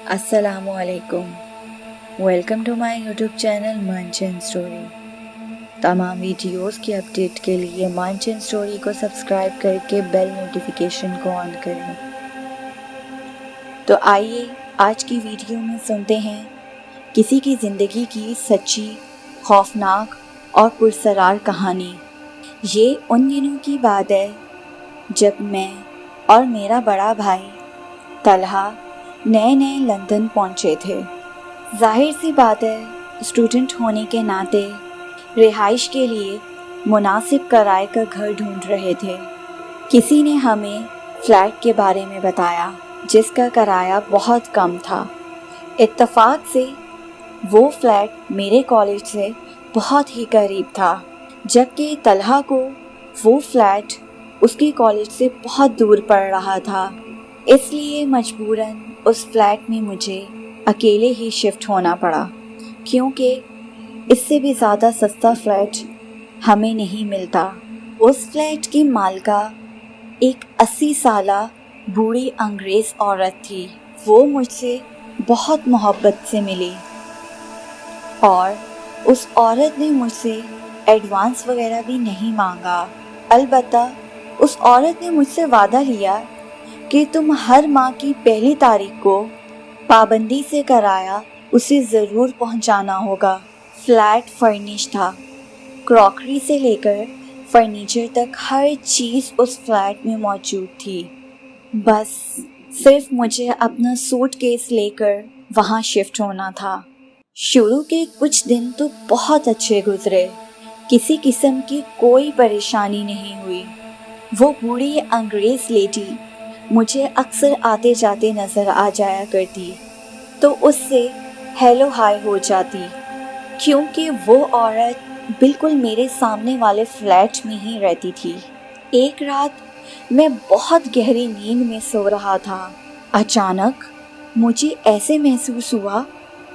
अस्सलामु अलैकुम। Welcome to my YouTube channel Manchan story. तमाम वीडियोस की अपडेट के लिए मंचन स्टोरी को सब्सक्राइब करके बेल नोटिफिकेशन को ऑन करें। तो आइए आज की वीडियो में सुनते हैं किसी की ज़िंदगी की सच्ची, खौफनाक और पुरसरार कहानी। ये उन दिनों की बात है जब मैं और मेरा बड़ा भाई तलहा नए नए लंदन पहुंचे थे। जाहिर सी बात है, स्टूडेंट होने के नाते रिहाइश के लिए मुनासिब किराए का घर ढूंढ रहे थे। किसी ने हमें फ्लैट के बारे में बताया जिसका किराया बहुत कम था। इत्तेफाक से वो फ्लैट मेरे कॉलेज से बहुत ही करीब था, जबकि तलहा को वो फ्लैट उसकी कॉलेज से बहुत दूर पड़ रहा था। इसलिए मजबूरन उस फ्लैट में मुझे अकेले ही शिफ्ट होना पड़ा, क्योंकि इससे भी ज़्यादा सस्ता फ्लैट हमें नहीं मिलता। उस फ्लैट की मालिका एक 80 साला बूढ़ी अंग्रेज़ औरत थी। वो मुझसे बहुत मोहब्बत से मिली और उस औरत ने मुझसे एडवांस वगैरह भी नहीं मांगा। अलबत्ता उस औरत ने मुझसे वादा लिया कि तुम हर माह की पहली तारीख को पाबंदी से किराया उसे ज़रूर पहुंचाना होगा। फ्लैट फर्निश था, क्रॉकरी से लेकर फर्नीचर तक हर चीज़ उस फ्लैट में मौजूद थी। बस सिर्फ मुझे अपना सूटकेस लेकर वहां शिफ्ट होना था। शुरू के कुछ दिन तो बहुत अच्छे गुजरे, किसी किस्म की कोई परेशानी नहीं हुई। वो बूढ़ी अंग्रेज़ लेडी मुझे अक्सर आते जाते नज़र आ जाया करती, तो उससे हेलो हाय हो जाती, क्योंकि वो औरत बिल्कुल मेरे सामने वाले फ्लैट में ही रहती थी। एक रात मैं बहुत गहरी नींद में सो रहा था। अचानक मुझे ऐसे महसूस हुआ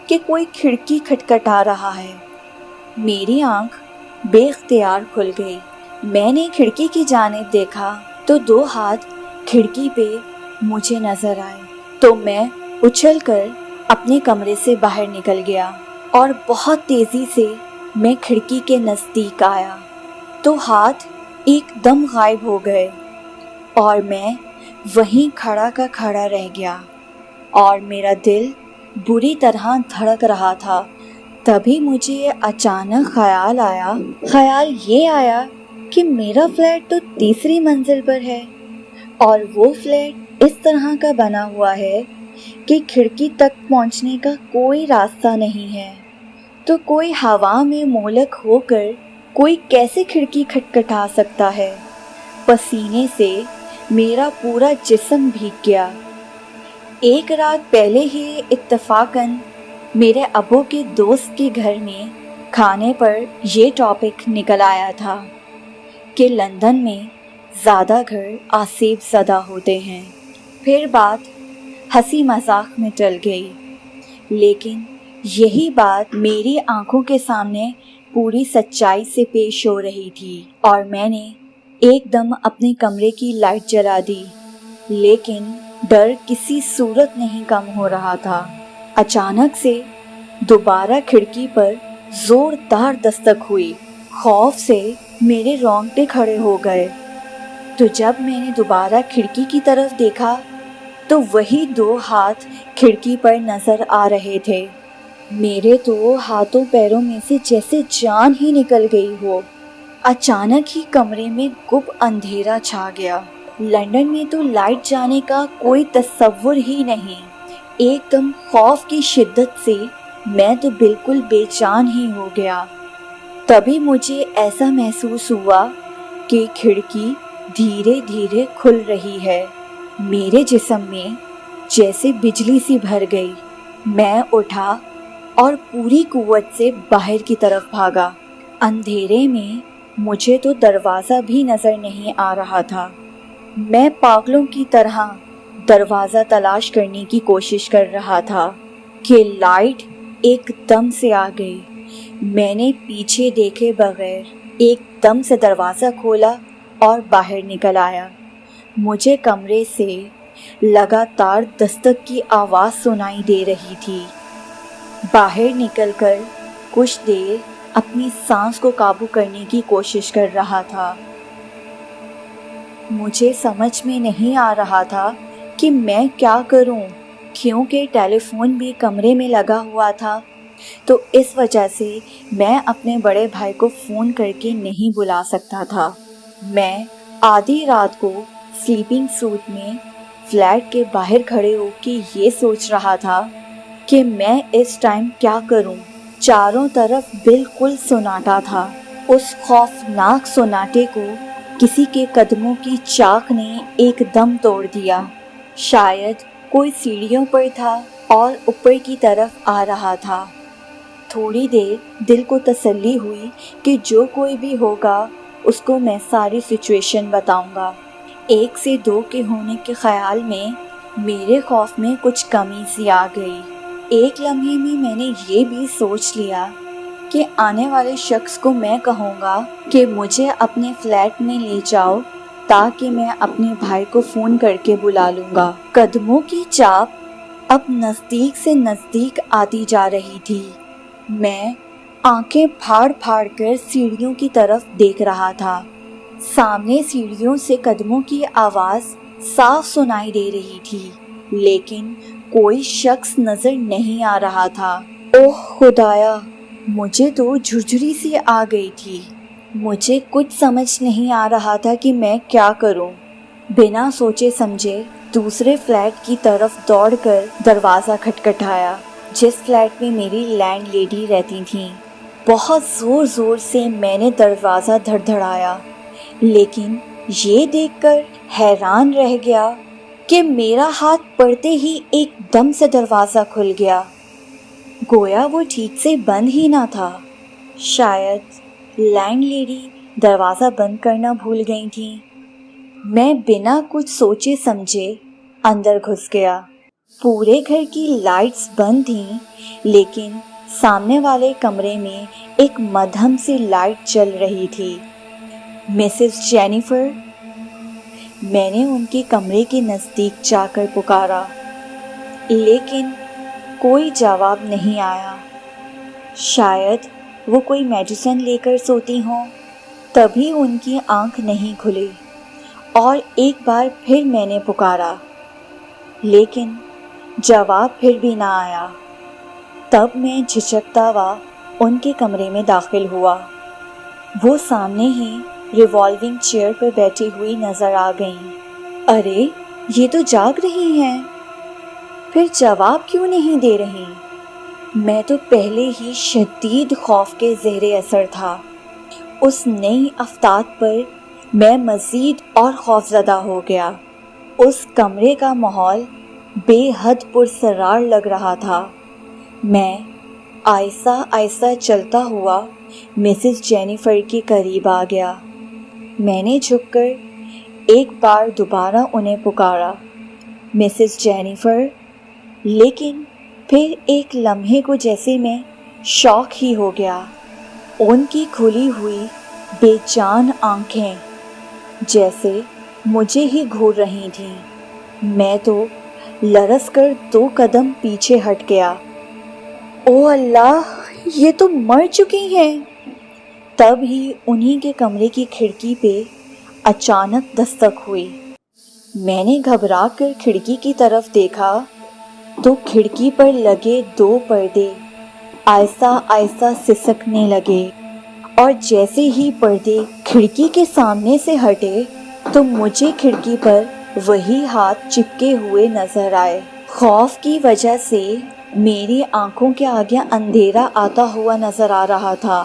कि कोई खिड़की खटखटा रहा है। मेरी आंख बेख्तियार खुल गई। मैंने खिड़की की जानिब देखा तो 2 हाथ खिड़की पे मुझे नजर आए, तो मैं उछलकर अपने कमरे से बाहर निकल गया और बहुत तेजी से मैं खिड़की के नज़दीक आया तो हाथ एकदम गायब हो गए और मैं वहीं खड़ा का खड़ा रह गया और मेरा दिल बुरी तरह धड़क रहा था। तभी मुझे अचानक ख्याल ये आया कि मेरा फ्लैट तो तीसरी मंजिल पर है और वो फ्लैट इस तरह का बना हुआ है कि खिड़की तक पहुंचने का कोई रास्ता नहीं है। तो कोई हवा में मोलक होकर कोई कैसे खिड़की खटखटा सकता है। पसीने से मेरा पूरा जिस्म भीग गया। एक रात पहले ही इत्तेफाकन मेरे अबू के दोस्त के घर में खाने पर ये टॉपिक निकल आया था कि लंदन में ज़्यादा घर आसेब ज़दा होते हैं। फिर बात हंसी मजाक में टल गई, लेकिन यही बात मेरी आंखों के सामने पूरी सच्चाई से पेश हो रही थी और मैंने एकदम अपने कमरे की लाइट जला दी, लेकिन डर किसी सूरत नहीं कम हो रहा था। अचानक से दोबारा खिड़की पर जोरदार दस्तक हुई। खौफ से मेरे रोंगटे खड़े हो गए। तो जब मैंने दोबारा खिड़की की तरफ देखा तो वही 2 हाथ खिड़की पर नजर आ रहे थे। मेरे तो हाथों पैरों में से जैसे जान ही निकल गई हो। अचानक ही कमरे में गुप अंधेरा छा गया। लंदन में तो लाइट जाने का कोई तस्वुर ही नहीं। एकदम खौफ की शिद्दत से मैं तो बिल्कुल बेजान ही हो गया। तभी मुझे ऐसा महसूस हुआ कि खिड़की धीरे धीरे खुल रही है। मेरे जिस्म में जैसे बिजली सी भर गई। मैं उठा और पूरी कुव्वत से बाहर की तरफ भागा। अंधेरे में मुझे तो दरवाज़ा भी नज़र नहीं आ रहा था। मैं पागलों की तरह दरवाज़ा तलाश करने की कोशिश कर रहा था कि लाइट एकदम से आ गई। मैंने पीछे देखे बगैर एकदम से दरवाज़ा खोला और बाहर निकल आया। मुझे कमरे से लगातार दस्तक की आवाज़ सुनाई दे रही थी। बाहर निकलकर कुछ देर अपनी सांस को काबू करने की कोशिश कर रहा था। मुझे समझ में नहीं आ रहा था कि मैं क्या करूं, क्योंकि टेलीफोन भी कमरे में लगा हुआ था, तो इस वजह से मैं अपने बड़े भाई को फ़ोन करके नहीं बुला सकता था। मैं आधी रात को स्लीपिंग सूट में फ्लैट के बाहर खड़े होकर ये सोच रहा था कि मैं इस टाइम क्या करूं। चारों तरफ बिल्कुल सन्नाटा था। उस खौफनाक सन्नाटे को किसी के कदमों की चाक ने एकदम तोड़ दिया। शायद कोई सीढ़ियों पर था और ऊपर की तरफ आ रहा था। थोड़ी देर दिल को तसल्ली हुई कि जो कोई भी होगा उसको मैं सारी सिचुएशन बताऊंगा। 1 से 2 के होने के ख्याल में मेरे खौफ में कुछ कमी सी आ गई। एक लम्हे में मैंने ये भी सोच लिया कि आने वाले शख्स को मैं कहूँगा कि मुझे अपने फ्लैट में ले जाओ, ताकि मैं अपने भाई को फ़ोन करके बुला लूँगा। कदमों की चाप अब नज़दीक से नज़दीक आती जा रही थी। मैं आंखें फाड़ फाड़ कर सीढ़ियों की तरफ देख रहा था। सामने सीढ़ियों से कदमों की आवाज़ साफ सुनाई दे रही थी, लेकिन कोई शख्स नज़र नहीं आ रहा था। ओह खुदाया, मुझे तो झुरझुरी सी आ गई थी। मुझे कुछ समझ नहीं आ रहा था कि मैं क्या करूं। बिना सोचे समझे दूसरे फ्लैट की तरफ दौड़कर दरवाज़ा खटखटाया, जिस फ्लैट में मेरी लैंडलेडी रहती थीं। बहुत ज़ोर ज़ोर से मैंने दरवाज़ा धड़धड़ाया, लेकिन ये देखकर हैरान रह गया कि मेरा हाथ पड़ते ही एकदम से दरवाज़ा खुल गया, गोया वो ठीक से बंद ही ना था। शायद लैंडलेडी दरवाज़ा बंद करना भूल गई थी। मैं बिना कुछ सोचे समझे अंदर घुस गया। पूरे घर की लाइट्स बंद थीं, लेकिन सामने वाले कमरे में एक मध्यम सी लाइट जल रही थी। मिसेस जेनिफर, मैंने उनके कमरे के नज़दीक जाकर पुकारा, लेकिन कोई जवाब नहीं आया। शायद वो कोई मेडिसिन लेकर सोती हों, तभी उनकी आंख नहीं खुली। और एक बार फिर मैंने पुकारा, लेकिन जवाब फिर भी ना आया। तब मैं झिझकता हुआ उनके कमरे में दाखिल हुआ। वो सामने ही रिवॉल्विंग चेयर पर बैठी हुई नज़र आ गईं। अरे, ये तो जाग रही हैं, फिर जवाब क्यों नहीं दे रही? मैं तो पहले ही शदीद खौफ के ज़ेरे असर था। उस नई आफताब पर मैं मज़ीद और खौफज़दा हो गया। उस कमरे का माहौल बेहद पुरसरार लग रहा था। मैं आहिस्ता आहिस्ता चलता हुआ मिसेस जेनिफर के करीब आ गया। मैंने झुककर एक बार दोबारा उन्हें पुकारा, मिसेस जेनिफर, लेकिन फिर एक लम्हे को जैसे मैं शॉक ही हो गया। उनकी खुली हुई बेजान आंखें जैसे मुझे ही घूर रही थीं। मैं तो लरस कर 2 कदम पीछे हट गया। ओ अल्लाह, ये तो मर चुकी हैं। तब ही उन्हीं के कमरे की खिड़की पे अचानक दस्तक हुई। मैंने घबरा कर खिड़की की तरफ देखा तो खिड़की पर लगे 2 पर्दे आहिस्ता आहिस्ता सिसकने लगे, और जैसे ही पर्दे खिड़की के सामने से हटे तो मुझे खिड़की पर वही हाथ चिपके हुए नजर आए। खौफ की वजह से मेरी आंखों के आगे अंधेरा आता हुआ नजर आ रहा था।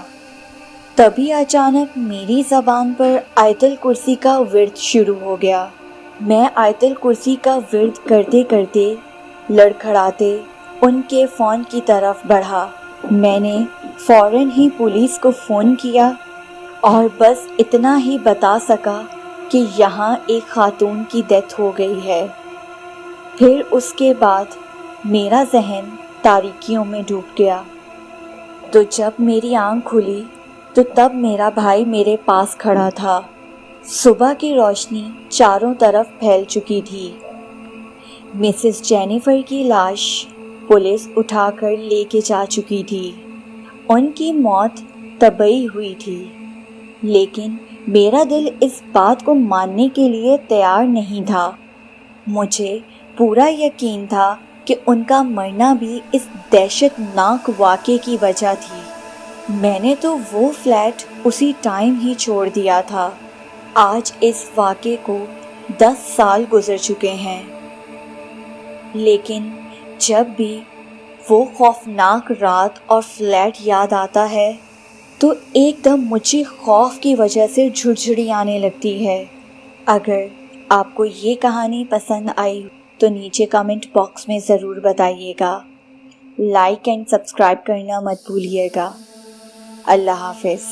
तभी अचानक मेरी ज़बान पर आयतल कुर्सी का विर्द शुरू हो गया। मैं आयतल कुर्सी का विर्द करते करते लड़खड़ाते उनके फ़ोन की तरफ बढ़ा। मैंने फ़ौरन ही पुलिस को फ़ोन किया और बस इतना ही बता सका कि यहाँ एक खातून की डेथ हो गई है। फिर उसके बाद मेरा जहन तारीकियों में डूब गया। तो जब मेरी आँख खुली तो तब मेरा भाई मेरे पास खड़ा था। सुबह की रोशनी चारों तरफ फैल चुकी थी। مسز جینیفر کی لاش پولیس اٹھا کر لے کے جا چکی تھی۔ ان کی موت طبیعی ہوئی تھی، لیکن میرا دل اس بات کو ماننے کے لیے تیار نہیں تھا۔ مجھے پورا یقین تھا کہ ان کا مرنا بھی اس دہشت ناک واقعے کی وجہ تھی۔ میں نے تو وہ فلیٹ اسی ٹائم ہی چھوڑ دیا تھا۔ آج اس واقعے کو 10 سال گزر چکے ہیں، لیکن جب بھی وہ خوفناک رات اور فلیٹ یاد آتا ہے تو ایک دم مجھے خوف کی وجہ سے جھڑجھڑی آنے لگتی ہے۔ اگر آپ کو یہ کہانی پسند آئی تو نیچے کمنٹ باکس میں ضرور بتائیے گا۔ لائک اینڈ سبسکرائب کرنا مت بھولیے گا۔ اللہ حافظ۔